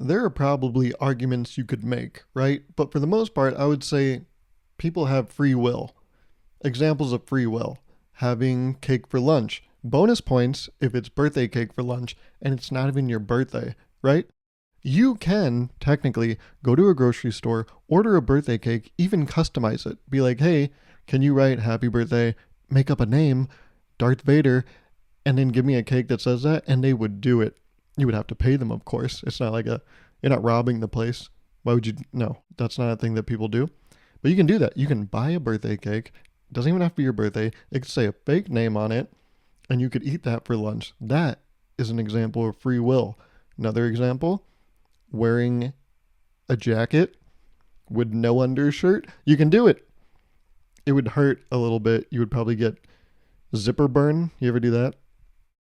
there are probably arguments you could make, right? But for the most part, I would say people have free will. Examples of free will: having cake for lunch. Bonus points if it's birthday cake for lunch and it's not even your birthday, right? You can technically go to a grocery store, order a birthday cake, even customize it. Be like, hey, can you write happy birthday, make up a name, Darth Vader, and then give me a cake that says that? And they would do it. You would have to pay them, of course. It's not like you're not robbing the place. Why would you? No, that's not a thing that people do. But you can do that. You can buy a birthday cake. It doesn't even have to be your birthday. It could say a fake name on it, and you could eat that for lunch. That is an example of free will. Another example: wearing a jacket with no undershirt. You can do it. It would hurt a little bit. You would probably get zipper burn. You ever do that?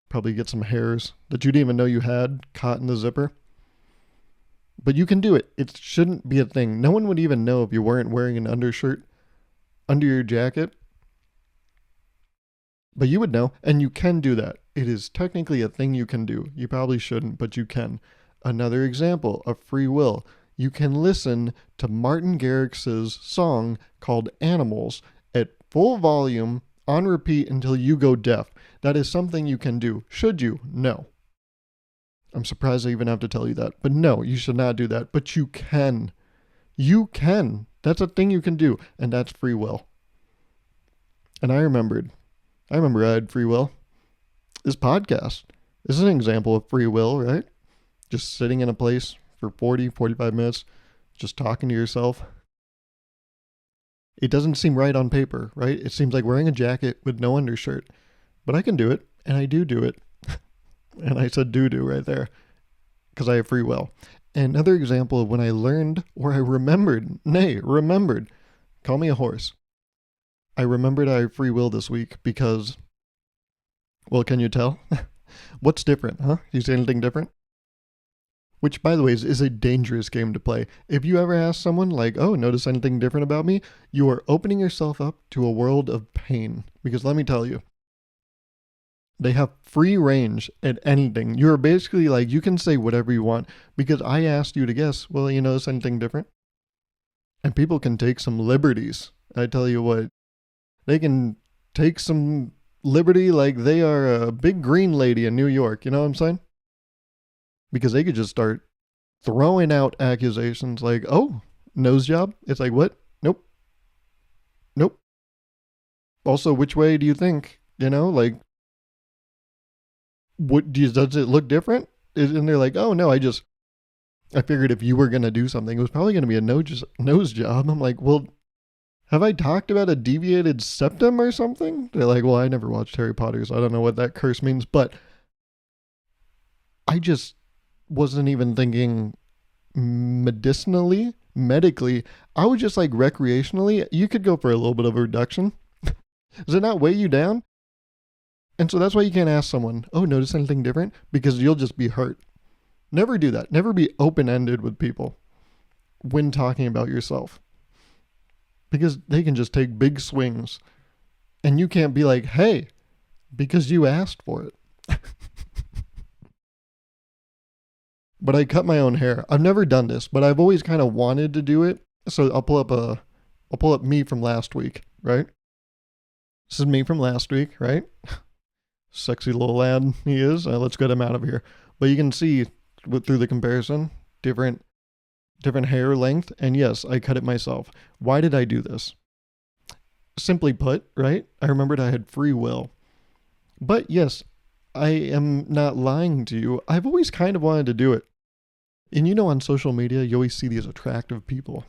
Probably get some hairs that you didn't even know you had caught in the zipper. But you can do it. It shouldn't be a thing. No one would even know if you weren't wearing an undershirt under your jacket. But you would know, and you can do that. It is technically a thing you can do. You probably shouldn't, but you can. Another example of free will: you can listen to Martin Garrix's song called Animals at full volume on repeat until you go deaf. That is something you can do. Should you? No. I'm surprised I even have to tell you that. But no, you should not do that. But you can. You can. That's a thing you can do. And that's free will. And I remember I had free will. This podcast is an example of free will, right? Just sitting in a place for 45 minutes, just talking to yourself. It doesn't seem right on paper, right? It seems like wearing a jacket with no undershirt. But I can do it, and I do it. And I said do right there, because I have free will. Another example of when I learned, or I remembered, call me a horse. I remembered I have free will this week because, well, can you tell? What's different, huh? You say anything different? Which, by the way, is a dangerous game to play. If you ever ask someone like, oh, notice anything different about me? You are opening yourself up to a world of pain. Because let me tell you, they have free range at anything. You're basically like, you can say whatever you want. Because I asked you to guess, well, you notice anything different? And people can take some liberties. I tell you what, they can take some liberty like they are a big green lady in New York. You know what I'm saying? Because they could just start throwing out accusations like, oh, nose job? It's like, what? Nope. Also, which way do you think? You know, like, does it look different? And they're like, oh, no, I figured if you were going to do something, it was probably going to be a nose job. I'm like, well, have I talked about a deviated septum or something? They're like, well, I never watched Harry Potter, so I don't know what that curse means. But I just wasn't even thinking medically. I was just like recreationally. You could go for a little bit of a reduction. Does it not weigh you down? And so that's why you can't ask someone, oh, notice anything different? Because you'll just be hurt. Never do that. Never be open-ended with people when talking about yourself. Because they can just take big swings. And you can't be like, hey, because you asked for it. But I cut my own hair. I've never done this, but I've always kind of wanted to do it. So I'll pull up me from last week, right? This is me from last week, right? Sexy little lad he is. Let's get him out of here. But you can see through the comparison, different hair length. And yes, I cut it myself. Why did I do this? Simply put, right? I remembered I had free will. But yes, I am not lying to you. I've always kind of wanted to do it. And you know, on social media, you always see these attractive people.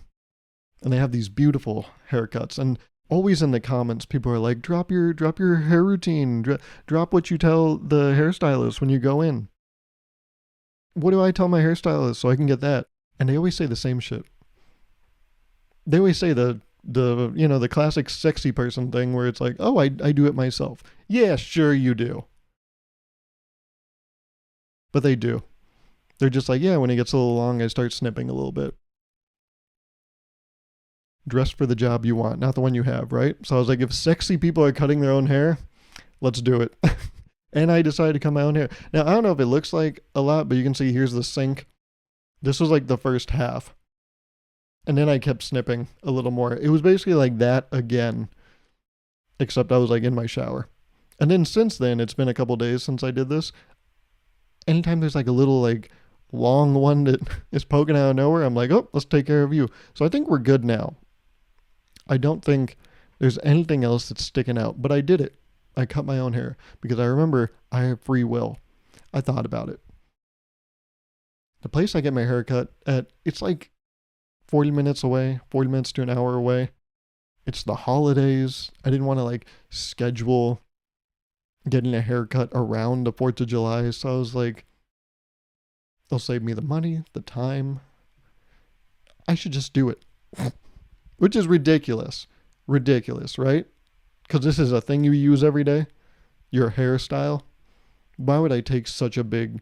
And they have these beautiful haircuts. And always in the comments, people are like, drop your hair routine. Drop what you tell the hairstylist when you go in. What do I tell my hairstylist so I can get that? And they always say the same shit. They always say the classic sexy person thing where it's like, oh, I do it myself. Yeah, sure you do. But they do. They're just like, yeah, when it gets a little long, I start snipping a little bit. Dress for the job you want, not the one you have, right? So I was like, if sexy people are cutting their own hair, let's do it. And I decided to cut my own hair. Now, I don't know if it looks like a lot, but you can see here's the sink. This was like the first half. And then I kept snipping a little more. It was basically like that again, except I was like in my shower. And then since then, it's been a couple days since I did this. Anytime there's like a little like long one that is poking out of nowhere, I'm like, oh, let's take care of you. So I think we're good now. I don't think there's anything else that's sticking out, but I did it. I cut my own hair because I remember I have free will. I thought about it. The place I get my hair cut at, it's like 40 minutes away, 40 minutes to an hour away. It's the holidays. I didn't want to like schedule getting a haircut around the 4th of July. So I was like, they'll save me the money, the time. I should just do it. Which is ridiculous. Ridiculous, right? Because this is a thing you use every day. Your hairstyle. Why would I take such a big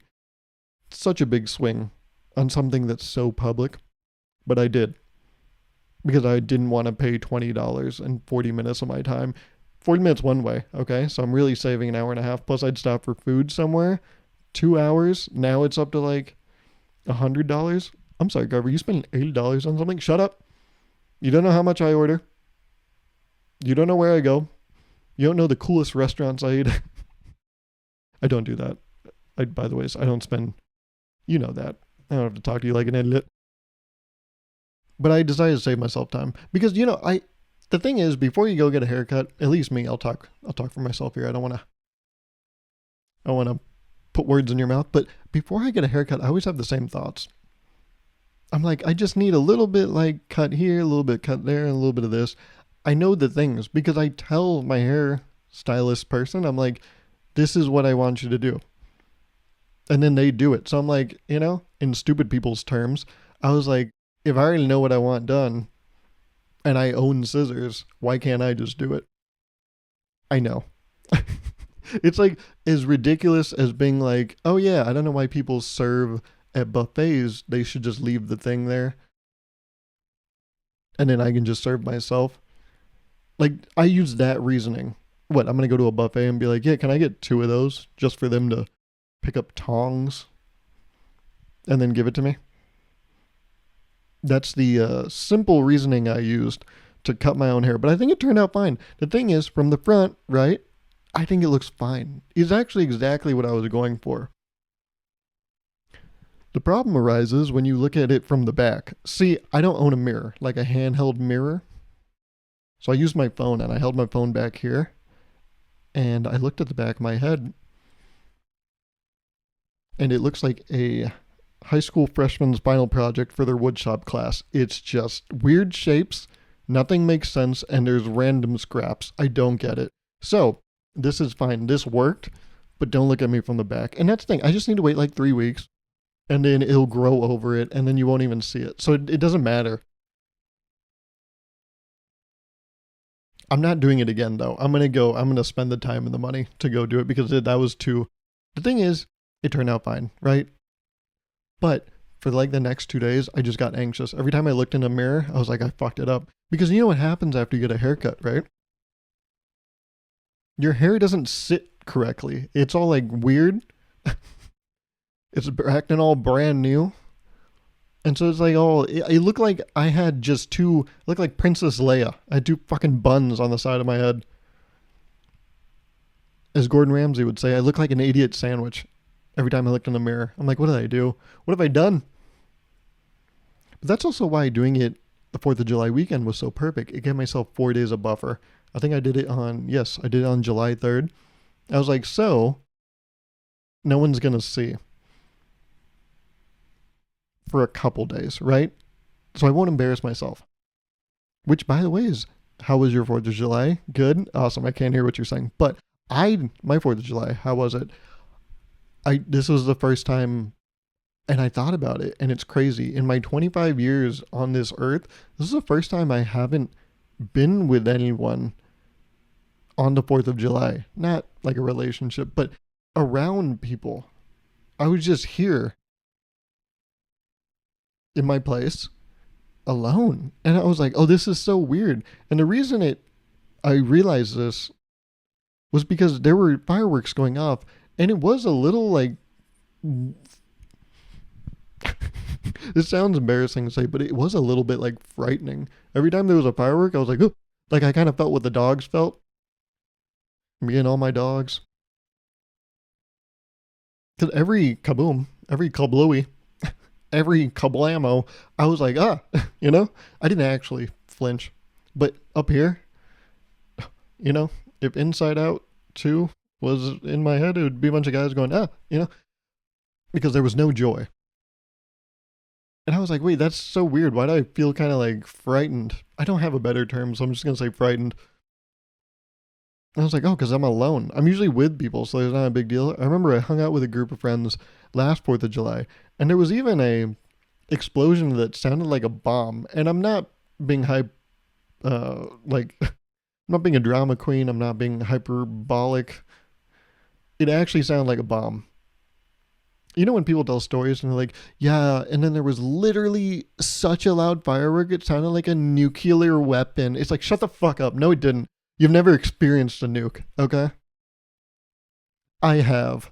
swing on something that's so public? But I did. Because I didn't want to pay $20 and 40 minutes of my time. 40 minutes one way, okay? So I'm really saving an hour and a half. Plus I'd stop for food somewhere. 2 hours. Now it's up to like $100. I'm sorry, Gauruv, you spending $80 on something? Shut up. You don't know how much I order. You don't know where I go. You don't know the coolest restaurants I eat. I don't do that. By the way, I don't spend, you know that. I don't have to talk to you like an idiot. But I decided to save myself time because, the thing is, before you go get a haircut, at least me, I'll talk for myself here. I don't want to put words in your mouth, but before I get a haircut, I always have the same thoughts. I'm like, I just need a little bit like cut here, a little bit cut there, and a little bit of this. I know the things because I tell my hair stylist person, I'm like, this is what I want you to do. And then they do it. So I'm like, in stupid people's terms, I was like, if I already know what I want done and I own scissors, why can't I just do it? I know. It's like as ridiculous as being like, oh yeah, I don't know why people serve at buffets. They should just leave the thing there. And then I can just serve myself. Like, I use that reasoning. What, I'm going to go to a buffet and be like, yeah, can I get 2 of those just for them to pick up tongs and then give it to me? That's the simple reasoning I used to cut my own hair. But I think it turned out fine. The thing is, from the front, right, I think it looks fine. It's actually exactly what I was going for. The problem arises when you look at it from the back. See, I don't own a mirror, like a handheld mirror. So I used my phone and I held my phone back here. And I looked at the back of my head. And it looks like a high school freshman's final project for their woodshop class. It's just weird shapes, nothing makes sense, and there's random scraps. I don't get it. So, this is fine. This worked, but don't look at me from the back. And that's the thing. I just need to wait like 3 weeks, and then it'll grow over it, and then you won't even see it. So it doesn't matter. I'm not doing it again, though. I'm going to spend the time and the money to go do it because that was too... The thing is, it turned out fine, right? But for like the next 2 days, I just got anxious. Every time I looked in a mirror, I was like, I fucked it up. Because you know what happens after you get a haircut, right? Your hair doesn't sit correctly. It's all like weird. It's acting all brand new. And so it's like, it looked like I had just looked like Princess Leia. I had 2 fucking buns on the side of my head. As Gordon Ramsay would say, I look like an idiot sandwich. Every time I looked in the mirror, I'm like, what did I do? What have I done? But that's also why doing it the 4th of July weekend was so perfect. It gave myself 4 days of buffer. I think I did it on July 3rd. I was like, so, no one's going to see for a couple days, right? So I won't embarrass myself. Which, by the way, is, how was your 4th of July? Good? Awesome. I can't hear what you're saying. But my 4th of July, how was it? This was the first time, and I thought about it, and it's crazy. In my 25 years on this earth, this is the first time I haven't been with anyone on the 4th of July. Not like a relationship, but around people. I was just here in my place alone. And I was like, oh, this is so weird. And the reason I realized this was because there were fireworks going off. And it was a little like, This sounds embarrassing to say, but it was a little bit like frightening. Every time there was a firework, I was like, oh, like I kind of felt what the dogs felt. Me and all my dogs. Because every kaboom, every kablooey, every kablamo, I was like, ah, you know? I didn't actually flinch. But up here, you know, if Inside Out 2 was in my head, it would be a bunch of guys going, ah, you know? Because there was no joy. And I was like, wait, that's so weird. Why do I feel kind of like frightened? I don't have a better term, so I'm just going to say frightened. And I was like, oh, because I'm alone. I'm usually with people, so it's not a big deal. I remember I hung out with a group of friends last 4th of July, and there was even a explosion that sounded like a bomb. And I'm not being I'm not being a drama queen. I'm not being hyperbolic. It actually sounded like a bomb. You know when people tell stories and they're like, yeah, and then there was literally such a loud firework, it sounded like a nuclear weapon. It's like, shut the fuck up. No, it didn't. You've never experienced a nuke, okay? I have.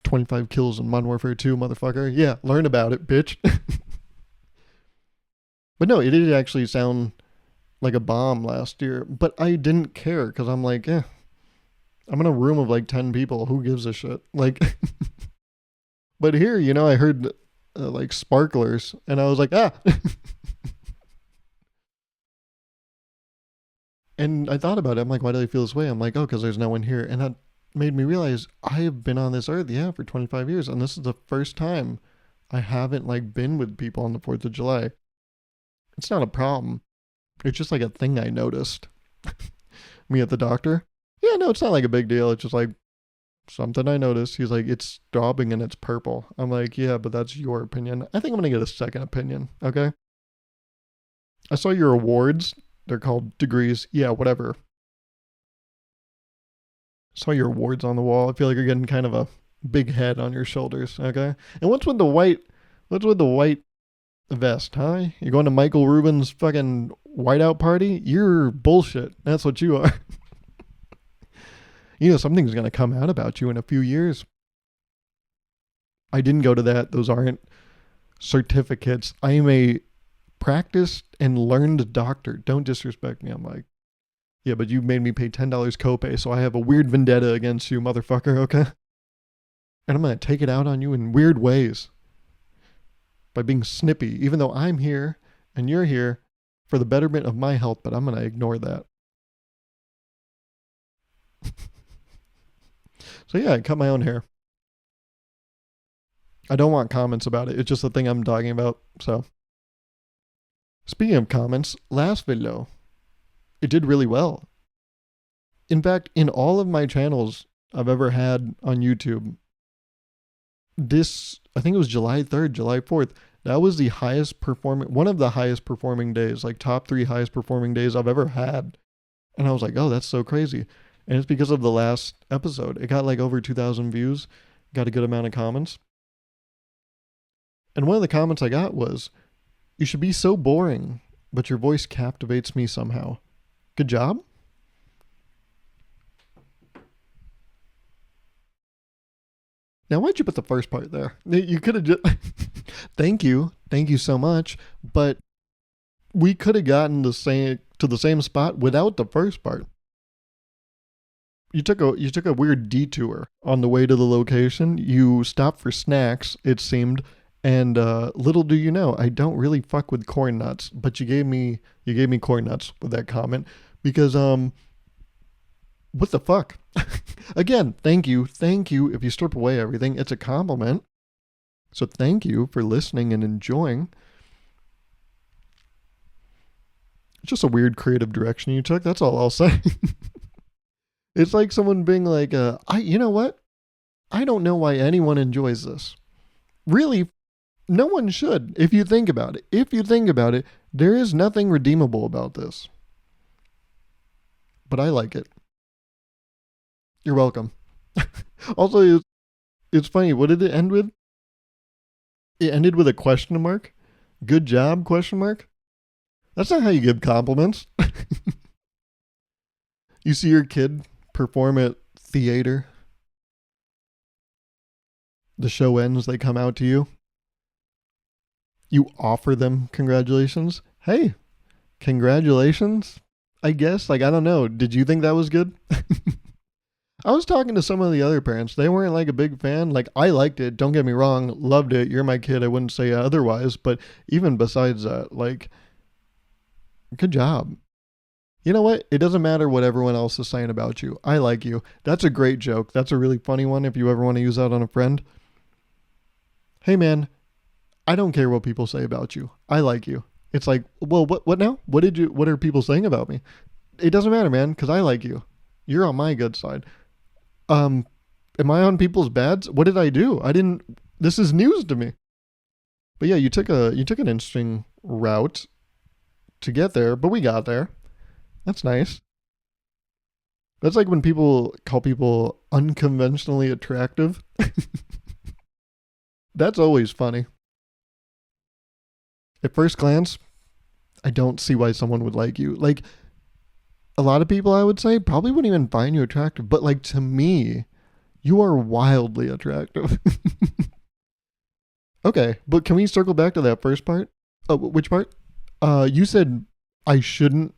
25 kills in Modern Warfare 2, motherfucker. Yeah, learn about it, bitch. But no, it did actually sound like a bomb last year, but I didn't care because I'm like, I'm in a room of like 10 people. Who gives a shit? Like, but here, you know, I heard like sparklers and I was like, ah. And I thought about it. I'm like, why do I feel this way? I'm like, oh, because there's no one here. And that made me realize I have been on this earth, for 25 years. And this is the first time I haven't like been with people on the 4th of July. It's not a problem. It's just like a thing I noticed. Me at the doctor. Yeah, no, it's not like a big deal. It's just like something I noticed. He's like, it's throbbing and it's purple. I'm like, yeah, but that's your opinion. I think I'm going to get a second opinion, okay? I saw your awards. They're called degrees. Yeah, whatever. Saw your awards on the wall. I feel like you're getting kind of a big head on your shoulders, okay? And what's with the white vest, huh? You going to Michael Rubin's fucking whiteout party? You're bullshit. That's what you are. You know, something's going to come out about you in a few years. I didn't go to that. Those aren't certificates. I am a practiced and learned doctor. Don't disrespect me. I'm like, yeah, but you made me pay $10 copay, so I have a weird vendetta against you, motherfucker, okay? And I'm going to take it out on you in weird ways by being snippy, even though I'm here and you're here for the betterment of my health, but I'm going to ignore that. So yeah, I cut my own hair. I don't want comments about it. It's just the thing I'm talking about. So, speaking of comments, last video, it did really well. In fact, in all of my channels I've ever had on YouTube, I think it was July 3rd, July 4th, that was one of the highest performing days, like top 3 highest performing days I've ever had. And I was like, oh, that's so crazy. And it's because of the last episode. It got like over 2,000 views, got a good amount of comments. And one of the comments I got was, you should be so boring, but your voice captivates me somehow. Good job. Now, why'd you put the first part there? You could have just... Thank you so much. But we could have gotten to the same spot without the first part. You took a weird detour on the way to the location. You stopped for snacks, it seemed, and little do you know, I don't really fuck with corn nuts. But you gave me corn nuts with that comment because what the fuck? Again, thank you. If you strip away everything, it's a compliment. So thank you for listening and enjoying. It's just a weird creative direction you took. That's all I'll say. It's like someone being like, you know what? I don't know why anyone enjoys this. Really, no one should, if you think about it. There is nothing redeemable about this. But I like it. You're welcome. Also, it's funny. What did it end with? It ended with a question mark. Good job, question mark. That's not how you give compliments. You see your kid perform at theater. The show ends, they come out to you. You offer them congratulations. Hey, congratulations, I guess. Like, I don't know. Did you think that was good? I was talking to some of the other parents. They weren't like a big fan. Like, I liked it. Don't get me wrong. Loved it. You're my kid. I wouldn't say otherwise. But even besides that, like, good job. You know what? It doesn't matter what everyone else is saying about you. I like you. That's a great joke. That's a really funny one if you ever want to use that on a friend. Hey, man, I don't care what people say about you. I like you. It's like, well, what now? What are people saying about me? It doesn't matter, man, because I like you. You're on my good side. Um, am I on people's bads? What did I do? I didn't. This is news to me. But yeah, you took an interesting route to get there, but we got there. That's nice. That's like when people call people unconventionally attractive. That's always funny. At first glance, I don't see why someone would like you. Like, a lot of people, I would say, probably wouldn't even find you attractive. But, like, to me, you are wildly attractive. Okay, but can we circle back to that first part? Oh, which part? You said I shouldn't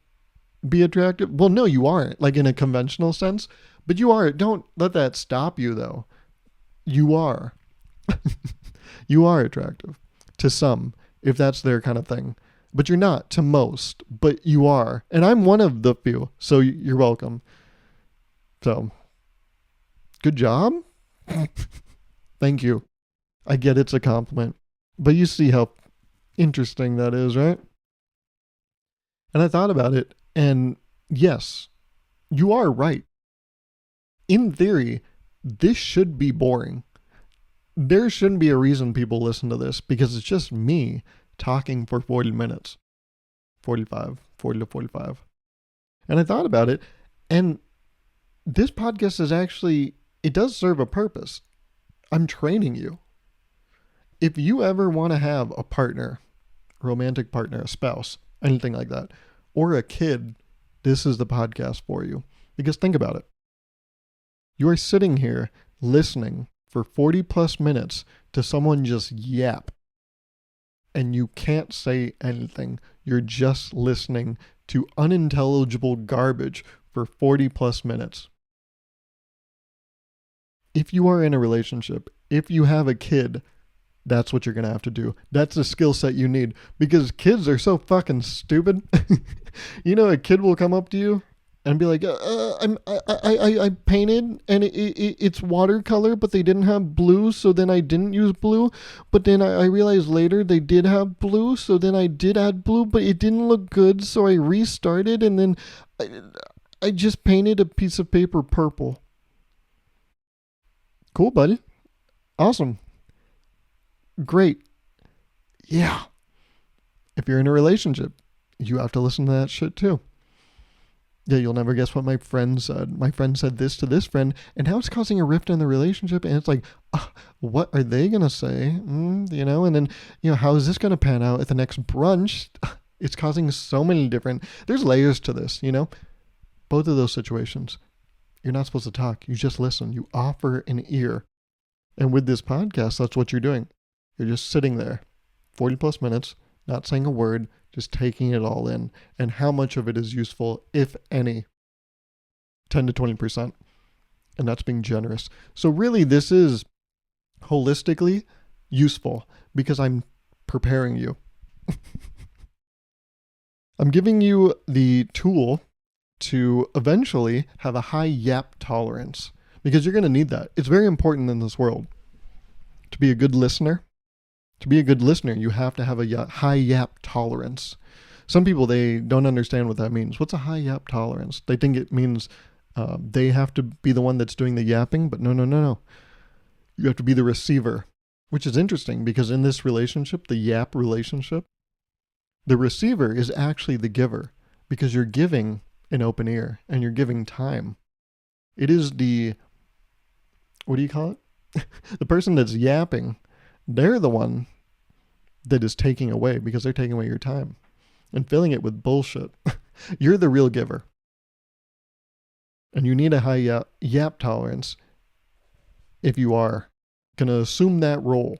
be attractive. Well, no, you aren't, like in a conventional sense. But you are. Don't let that stop you, though. You are. You are attractive to some, if that's their kind of thing. But you're not to most, but you are. And I'm one of the few, so you're welcome. So, good job. Thank you. I get it's a compliment. But you see how interesting that is, right? And I thought about it, and yes, you are right. In theory, this should be boring. There shouldn't be a reason people listen to this because it's just me talking for 40 minutes. 40 to 45. And I thought about it, and this podcast is actually, it does serve a purpose. I'm training you. If you ever want to have a partner, romantic partner, a spouse, anything like that, or a kid, this is the podcast for you. Because think about it. You are sitting here listening for 40 plus minutes to someone just yap. And you can't say anything. You're just listening to unintelligible garbage for 40 plus minutes. If you are in a relationship, if you have a kid, that's what you're going to have to do. That's the skill set you need because kids are so fucking stupid. You know, a kid will come up to you and be like, I painted and it's watercolor, but they didn't have blue. So then I didn't use blue. But then I realized later they did have blue. So then I did add blue, but it didn't look good. So I restarted and then I just painted a piece of paper purple. Cool, buddy. Awesome. Great. Yeah. If you're in a relationship, you have to listen to that shit too. Yeah, you'll never guess what my friend said. My friend said this to this friend, and now it's causing a rift in the relationship. And it's like, what are they going to say? You know, and then, you know, how is this going to pan out at the next brunch? It's causing so many different, there's layers to this, you know, both of those situations. You're not supposed to talk. You just listen. You offer an ear. And with this podcast, that's what you're doing. You're just sitting there 40 plus minutes, not saying a word, just taking it all in. And how much of it is useful, if any? 10 to 20%. And that's being generous. So really, this is holistically useful because I'm preparing you. I'm giving you the tool to eventually have a high yap tolerance because you're going to need that. It's very important in this world to be a good listener. To be a good listener, you have to have a high yap tolerance. Some people, they don't understand what that means. What's a high yap tolerance? They think it means they have to be the one that's doing the yapping, but no. You have to be the receiver, which is interesting because in this relationship, the yap relationship, the receiver is actually the giver because you're giving an open ear and you're giving time. It is the, what do you call it? The person that's yapping, they're the one that is taking away because they're taking away your time and filling it with bullshit. You're the real giver. And you need a high yap tolerance if you are going to assume that role.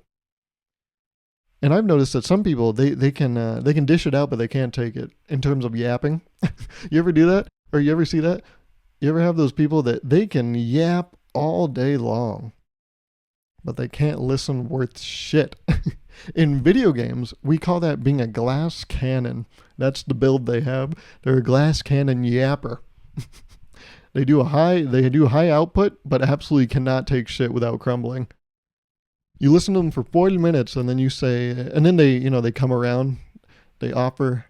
And I've noticed that some people they can dish it out, but they can't take it in terms of yapping. You ever do that, or you ever see that? You ever have those people that they can yap all day long, but they can't listen worth shit? In video games, we call that being a glass cannon. That's the build they have. They're a glass cannon yapper. They do high output, but absolutely cannot take shit without crumbling. You listen to them for 40 minutes and then you say, and then they come around, they offer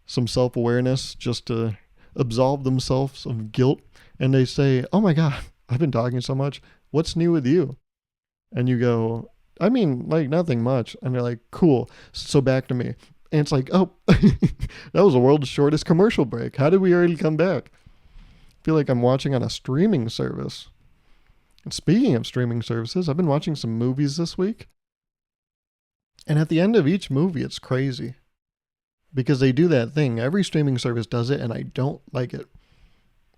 some self-awareness just to absolve themselves of guilt, and they say, "Oh my god, I've been talking so much. What's new with you?" And you go, "I mean, like nothing much." And they're like, "Cool. So back to me." And it's like, "Oh, that was the world's shortest commercial break. How did we already come back?" I feel like I'm watching on a streaming service. And speaking of streaming services, I've been watching some movies this week. And at the end of each movie, it's crazy. Because they do that thing. Every streaming service does it, and I don't like it.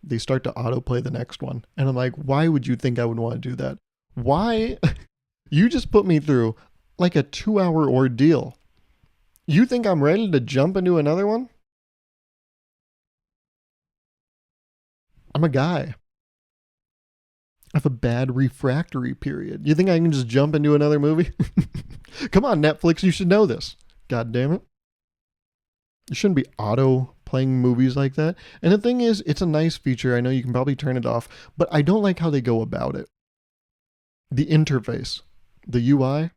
They start to autoplay the next one. And I'm like, why would you think I would want to do that? Why? You just put me through like a 2-hour ordeal. You think I'm ready to jump into another one? I'm a guy. I have a bad refractory period. You think I can just jump into another movie? Come on, Netflix, you should know this. God damn it. You shouldn't be auto playing movies like that. And the thing is, it's a nice feature. I know you can probably turn it off, but I don't like how they go about it. The interface, the UI,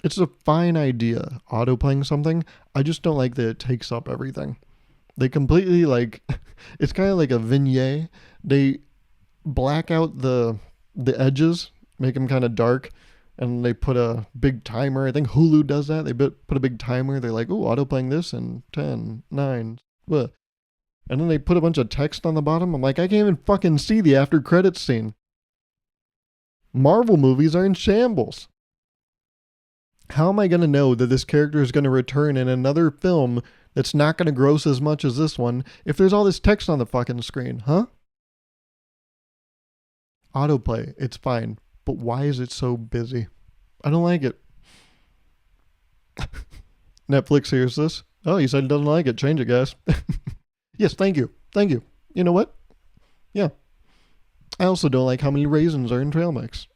it's a fine idea, auto playing something. I just don't like that it takes up everything. They completely it's kind of like a vignette. They black out the edges, make them kind of dark, and they put a big timer. I think Hulu does that. They put a big timer. They're like, "Ooh, auto playing this in 10, 9, what?" And then they put a bunch of text on the bottom. I'm like, I can't even fucking see the after credits scene. Marvel movies are in shambles. How am I going to know that this character is going to return in another film that's not going to gross as much as this one if there's all this text on the fucking screen, huh? Autoplay, it's fine, but why is it so busy? I don't like it. Netflix hears this. Oh, you said it doesn't like it. Change it, guys. Yes, thank you. Thank you. You know what? Yeah. I also don't like how many raisins are in trail mix.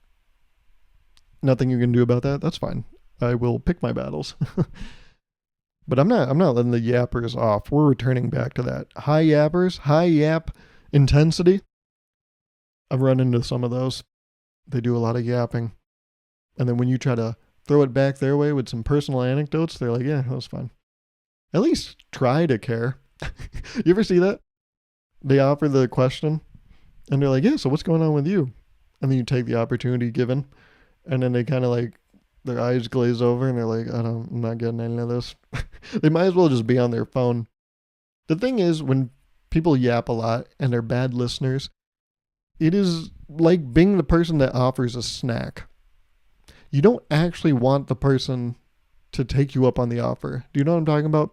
Nothing you can do about that. That's fine. I will pick my battles. But I'm not letting the yappers off. We're returning back to that. High yappers, high yap intensity. I've run into some of those. They do a lot of yapping. And then when you try to throw it back their way with some personal anecdotes, they're like, yeah, that was fine. At least try to care. You ever see that? They offer the question and they're like, yeah, so what's going on with you? And then you take the opportunity given. And then they kind of like, their eyes glaze over and they're like, I'm not getting any of this. They might as well just be on their phone. The thing is, when people yap a lot and they're bad listeners, it is like being the person that offers a snack. You don't actually want the person to take you up on the offer. Do you know what I'm talking about?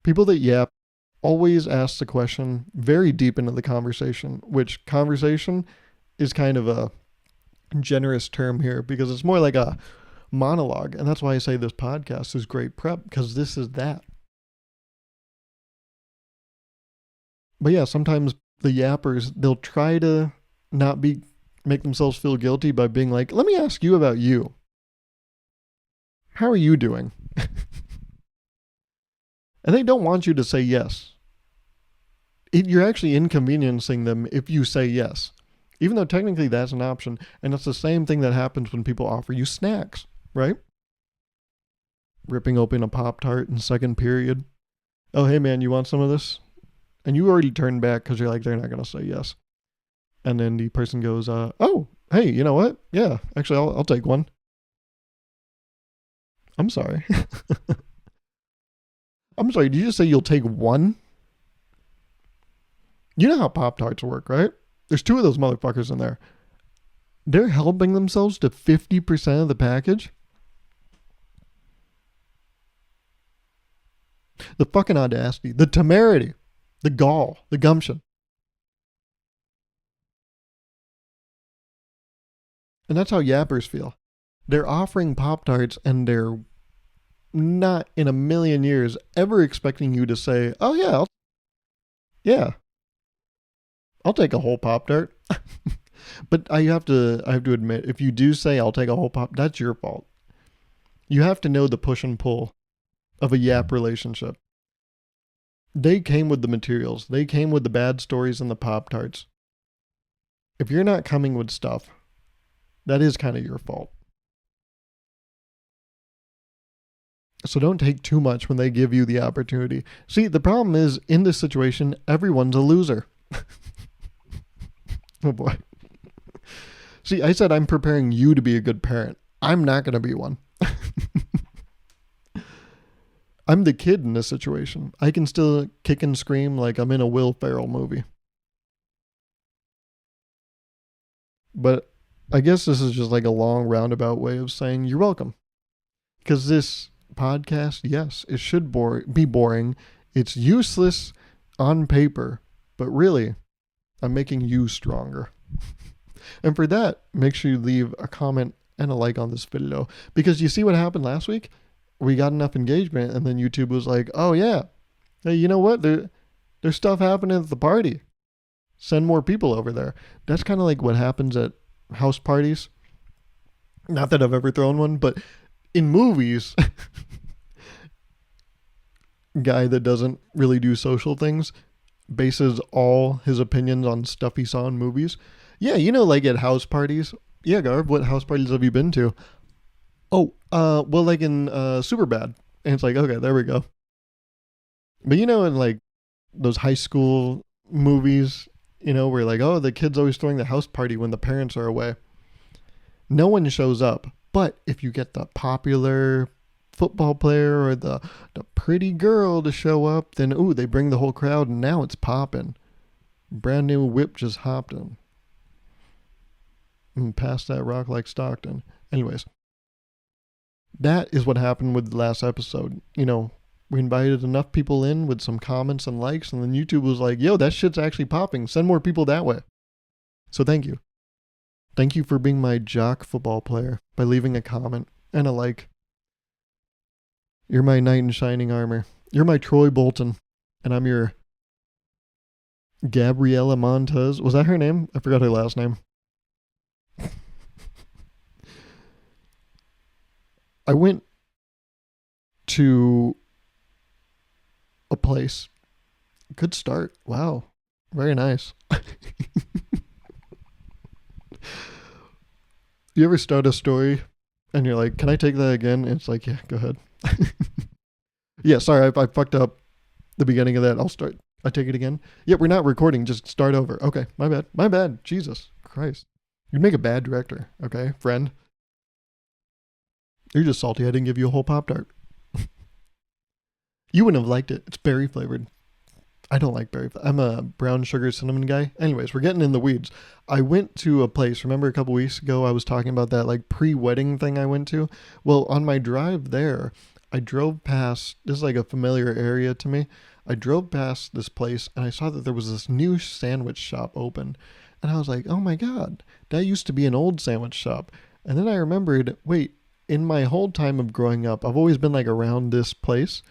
People that yap always ask the question very deep into the conversation, which conversation is kind of a generous term here because it's more like a monologue. And that's why I say this podcast is great prep, because this is that. But yeah, sometimes the yappers, they'll try to not make themselves feel guilty by being like, let me ask you about you. How are you doing? And they don't want you to say yes. You're actually inconveniencing them if you say yes. Even though technically that's an option. And it's the same thing that happens when people offer you snacks, right? Ripping open a Pop-Tart in second period. Oh, hey man, you want some of this? And you already turned back because you're like, they're not going to say yes. And then the person goes, oh, hey, you know what? Yeah, actually, I'll take one. I'm sorry. I'm sorry, did you just say you'll take one? You know how Pop-Tarts work, right? There's 2 of those motherfuckers in there. They're helping themselves to 50% of the package? The fucking audacity, the temerity, the gall, the gumption. And that's how yappers feel. They're offering Pop-Tarts and they're not in a million years ever expecting you to say, "Oh yeah, I'll take a whole Pop-Tart." But I have to admit, if you do say I'll take a whole pop, that's your fault. You have to know the push and pull of a Yap relationship. They came with the materials. They came with the bad stories and the Pop-Tarts. If you're not coming with stuff, that is kind of your fault. So don't take too much when they give you the opportunity. See, the problem is, in this situation, everyone's a loser. Oh boy. See, I said I'm preparing you to be a good parent. I'm not going to be one. I'm the kid in this situation. I can still kick and scream like I'm in a Will Ferrell movie. But I guess this is just like a long roundabout way of saying you're welcome. Because this podcast, yes, it should be boring. It's useless on paper, but really, I'm making you stronger. And for that, make sure you leave a comment and a like on this video. Because you see what happened last week? We got enough engagement, and then YouTube was like, oh yeah, hey, you know what? There's stuff happening at the party. Send more people over there. That's kind of like what happens at house parties. Not that I've ever thrown one, but in movies, guy that doesn't really do social things bases all his opinions on stuff he saw in movies. Yeah, you know, like at house parties. Yeah, Garv, what house parties have you been to? Oh, well, like in Superbad. And it's like, okay, there we go. But you know, in like those high school movies, you know, where like, oh, the kid's always throwing the house party when the parents are away. No one shows up. But if you get the popular football player or the pretty girl to show up, then, ooh, they bring the whole crowd and now it's popping. Brand new whip just hopped in. And past that rock like Stockton. Anyways. That is what happened with the last episode. You know, we invited enough people in with some comments and likes, and then YouTube was like, yo, that shit's actually popping. Send more people that way. So thank you. Thank you for being my jock football player by leaving a comment and a like. You're my knight in shining armor. You're my Troy Bolton, and I'm your Gabriela Montez. Was that her name? I forgot her last name. I went to a place. Good start. Wow. Very nice. You ever start a story and you're like, can I take that again? And it's like, yeah, go ahead. Yeah, sorry, I fucked up the beginning of that. I take it again. Yeah, we're not recording. Just start over. Okay, my bad. My bad. Jesus Christ. You'd make a bad director, okay, friend? You're just salty I didn't give you a whole Pop-Tart. You wouldn't have liked it. It's berry flavored. I don't like berry. I'm a brown sugar cinnamon guy. Anyways, we're getting in the weeds. I went to a place. Remember a couple weeks ago I was talking about that like pre-wedding thing I went to? Well, on my drive there, I drove past, this is like a familiar area to me. I drove past this place and I saw that there was this new sandwich shop open. And I was like, oh my God, that used to be an old sandwich shop. And then I remembered, wait, in my whole time of growing up, I've always been like around this place.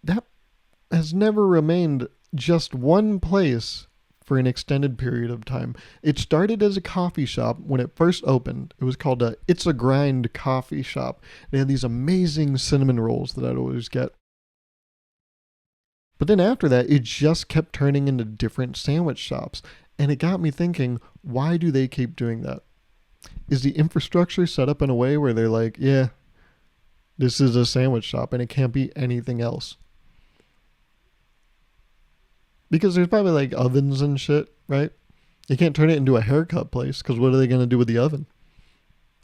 That has never remained just one place for an extended period of time. It started as a coffee shop when it first opened. It was called It's a Grind coffee shop. They had these amazing cinnamon rolls that I'd always get. But then after that, it just kept turning into different sandwich shops. And it got me thinking, why do they keep doing that? Is the infrastructure set up in a way where they're like, yeah, this is a sandwich shop and it can't be anything else? Because there's probably like ovens and shit, right? You can't turn it into a haircut place because what are they going to do with the oven?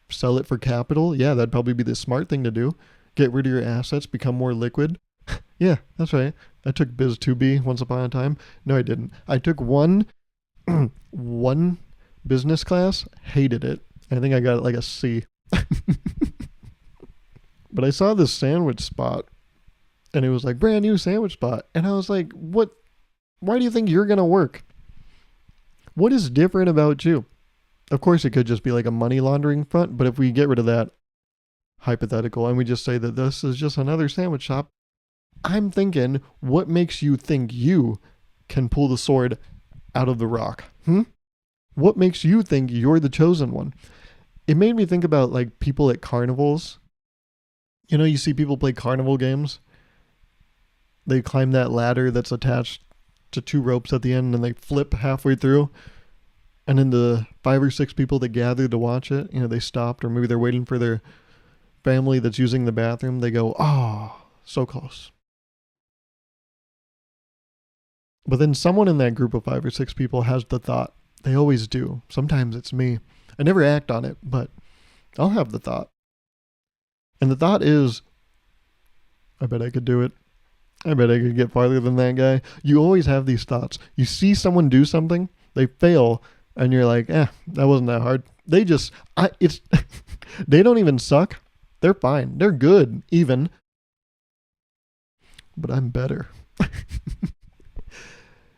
Sell it for capital? Yeah, that'd probably be the smart thing to do. Get rid of your assets, become more liquid. Yeah, that's right. I took Biz 2B once upon a time. No, I didn't. I took one business class, hated it. I think I got like a C. But I saw this sandwich spot and it was like brand new sandwich spot. And I was like, what? Why do you think you're going to work? What is different about you? Of course, it could just be like a money laundering front, but if we get rid of that, hypothetical and we just say that this is just another sandwich shop, I'm thinking, what makes you think you can pull the sword out of the rock? What makes you think you're the chosen one? It made me think about like people at carnivals. You know, you see people play carnival games. They climb that ladder that's attached to two ropes at the end and they flip halfway through. And then the 5 or 6 people that gathered to watch it, you know, they stopped or maybe they're waiting for their family that's using the bathroom. They go, oh, so close. But then someone in that group of 5 or 6 people has the thought. They always do. Sometimes it's me. I never act on it, but I'll have the thought. And the thought is, I bet I could do it. I bet I could get farther than that guy. You always have these thoughts. You see someone do something, they fail, and you're like, that wasn't that hard. They just, they don't even suck. They're fine. They're good, even. But I'm better.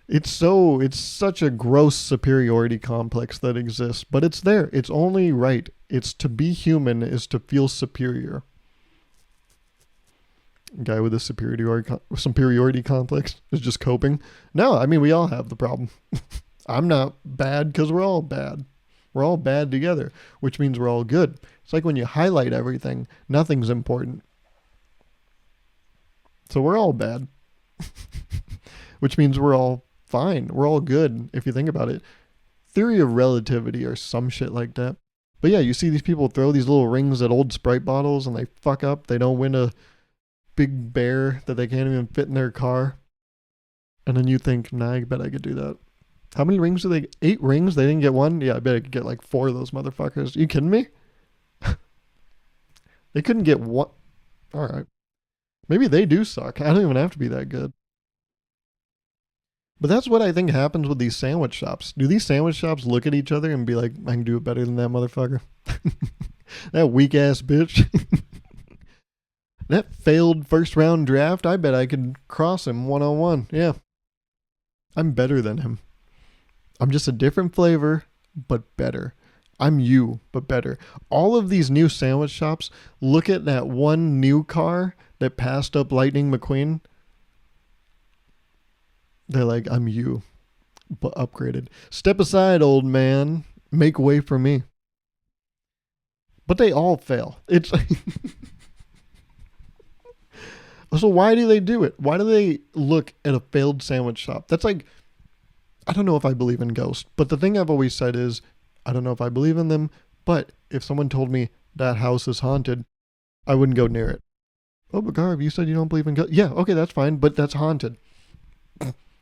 It's such a gross superiority complex that exists, but it's there. It's only right. It's to be human is to feel superior. Guy with a superiority complex is just coping. No, I mean, we all have the problem. I'm not bad because we're all bad. We're all bad together, which means we're all good. It's like when you highlight everything, nothing's important. So we're all bad, which means we're all fine. We're all good if you think about it. Theory of relativity or some shit like that. But yeah, you see these people throw these little rings at old Sprite bottles and they fuck up. They don't win a big bear that they can't even fit in their car. And then you think, nah, I bet I could do that. How many rings do they? 8 rings? They didn't get 1? Yeah, I bet I could get like 4 of those motherfuckers. Are you kidding me? They couldn't get 1. All right. Maybe they do suck. I don't even have to be that good. But that's what I think happens with these sandwich shops. Do these sandwich shops look at each other and be like, I can do it better than that motherfucker? That weak ass bitch. That failed first round draft, I bet I could cross him 1-on-1. Yeah. I'm better than him. I'm just a different flavor, but better. I'm you, but better. All of these new sandwich shops, look at that one new car that passed up Lightning McQueen. They're like, I'm you, but upgraded. Step aside, old man. Make way for me. But they all fail. It's so why do they do it? Why do they look at a failed sandwich shop? That's like, I don't know if I believe in ghosts, but the thing I've always said is, I don't know if I believe in them, but if someone told me that house is haunted, I wouldn't go near it. Oh, but Gauruv, you said you don't believe in ghosts. Yeah, okay, that's fine, but that's haunted.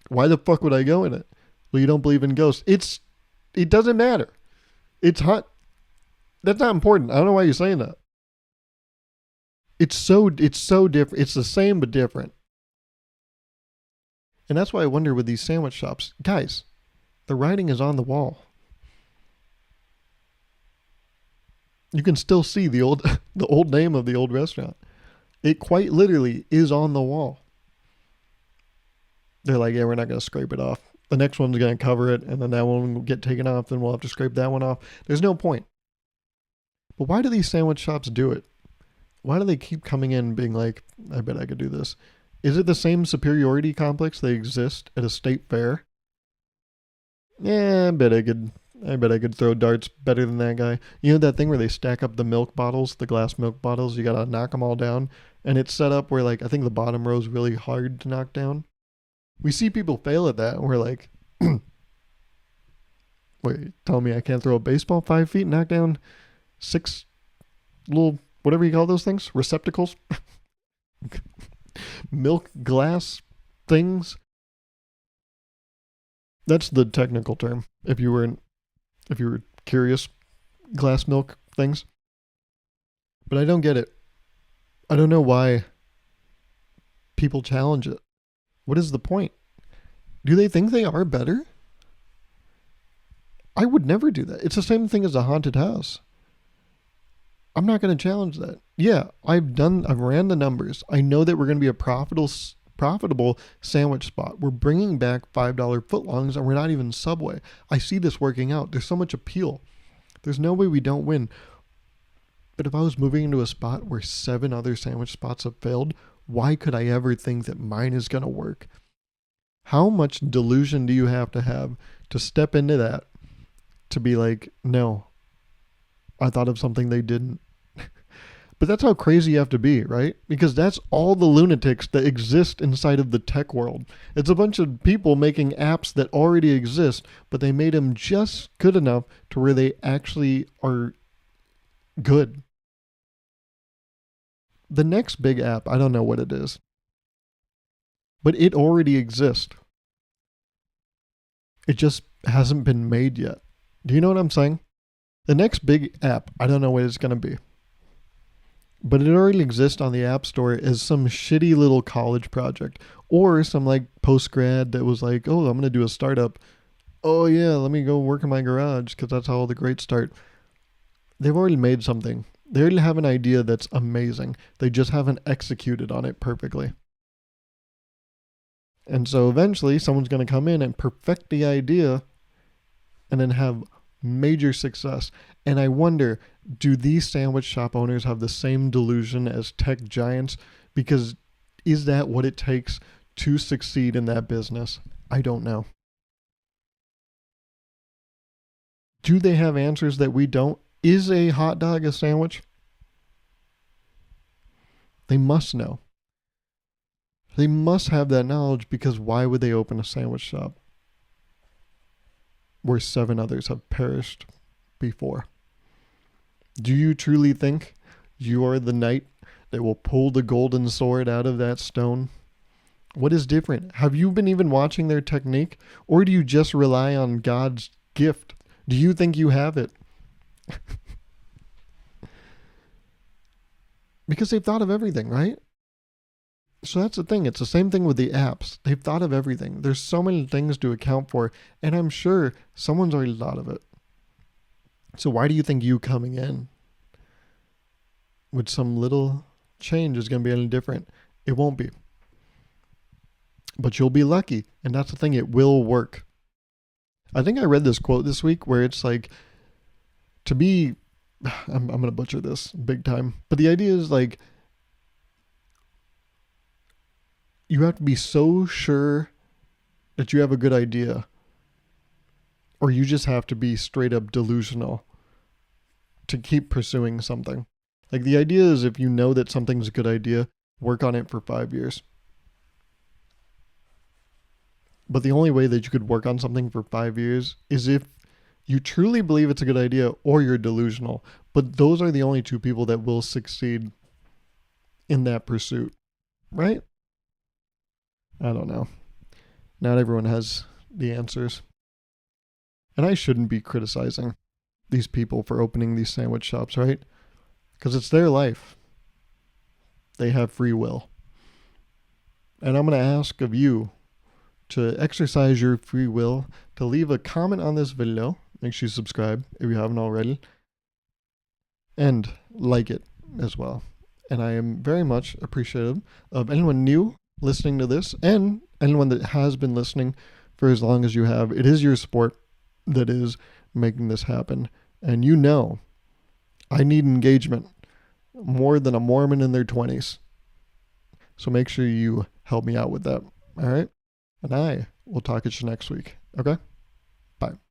Why the fuck would I go in it? Well, you don't believe in ghosts. It doesn't matter. It's hot. That's not important. I don't know why you're saying that. It's so different. It's the same but different. And that's why I wonder with these sandwich shops, guys, the writing is on the wall. You can still see the old name of the old restaurant. It quite literally is on the wall. They're like, yeah, we're not going to scrape it off. The next one's going to cover it, and then that one will get taken off, then we'll have to scrape that one off. There's no point. But why do these sandwich shops do it? Why do they keep coming in and being like, I bet I could do this? Is it the same superiority complex that exists at a state fair? Yeah, I bet I could throw darts better than that guy. You know that thing where they stack up the milk bottles, the glass milk bottles? You got to knock them all down. And it's set up where, like, I think the bottom row is really hard to knock down. We see people fail at that, and we're like, wait, tell me I can't throw a baseball 5 feet and knock down 6 little, whatever you call those things, receptacles? Milk glass things? That's the technical term, if you were curious. Glass milk things. But I don't get it. I don't know why people challenge it. What is the point? Do they think they are better? I would never do that. It's the same thing as a haunted house. I'm not going to challenge that. Yeah, I've ran the numbers. I know that we're going to be a profitable sandwich spot. We're bringing back $5 footlongs and we're not even Subway. I see this working out. There's so much appeal. There's no way we don't win. But if I was moving into a spot where 7 other sandwich spots have failed, why could I ever think that mine is going to work? How much delusion do you have to step into that, to be like, no, I thought of something they didn't? But that's how crazy you have to be, right? Because that's all the lunatics that exist inside of the tech world. It's a bunch of people making apps that already exist, but they made them just good enough to where they actually are good. The next big app, I don't know what it is, but it already exists. It just hasn't been made yet. Do you know what I'm saying? The next big app, I don't know what it's going to be, but it already exists on the App Store as some shitty little college project, or some like post grad that was like, oh, I'm going to do a startup. Oh, yeah, let me go work in my garage because that's how all the greats start. They've already made something. They already have an idea that's amazing. They just haven't executed on it perfectly. And so eventually someone's going to come in and perfect the idea and then have major success. And I wonder, do these sandwich shop owners have the same delusion as tech giants? Because is that what it takes to succeed in that business? I don't know. Do they have answers that we don't? Is a hot dog a sandwich? They must know. They must have that knowledge, because why would they open a sandwich shop where 7 others have perished before? Do you truly think you are the knight that will pull the golden sword out of that stone? What is different? Have you been even watching their technique? Or do you just rely on God's gift? Do you think you have it? Because they've thought of everything, right? So that's the thing. It's the same thing with the apps. They've thought of everything. There's so many things to account for, and I'm sure someone's already thought of it. So why do you think you coming in with some little change is going to be any different? It won't be. But you'll be lucky, and that's the thing. It will work. I think I read this quote this week where it's like, to be, I'm going to butcher this big time, but the idea is like, you have to be so sure that you have a good idea, or you just have to be straight up delusional to keep pursuing something. Like, the idea is, if you know that something's a good idea, work on it for 5 years. But the only way that you could work on something for 5 years is if you truly believe it's a good idea, or you're delusional. But those are the only 2 people that will succeed in that pursuit, right? I don't know. Not everyone has the answers. And I shouldn't be criticizing these people for opening these sandwich shops, right? Because it's their life. They have free will. And I'm going to ask of you to exercise your free will, to leave a comment on this video. Make sure you subscribe if you haven't already. And like it as well. And I am very much appreciative of anyone new listening to this, and anyone that has been listening for as long as you have. It is your support that is making this happen. And you know, I need engagement more than a Mormon in their 20s. So make sure you help me out with that. All right? And I will talk at you next week. Okay? Bye.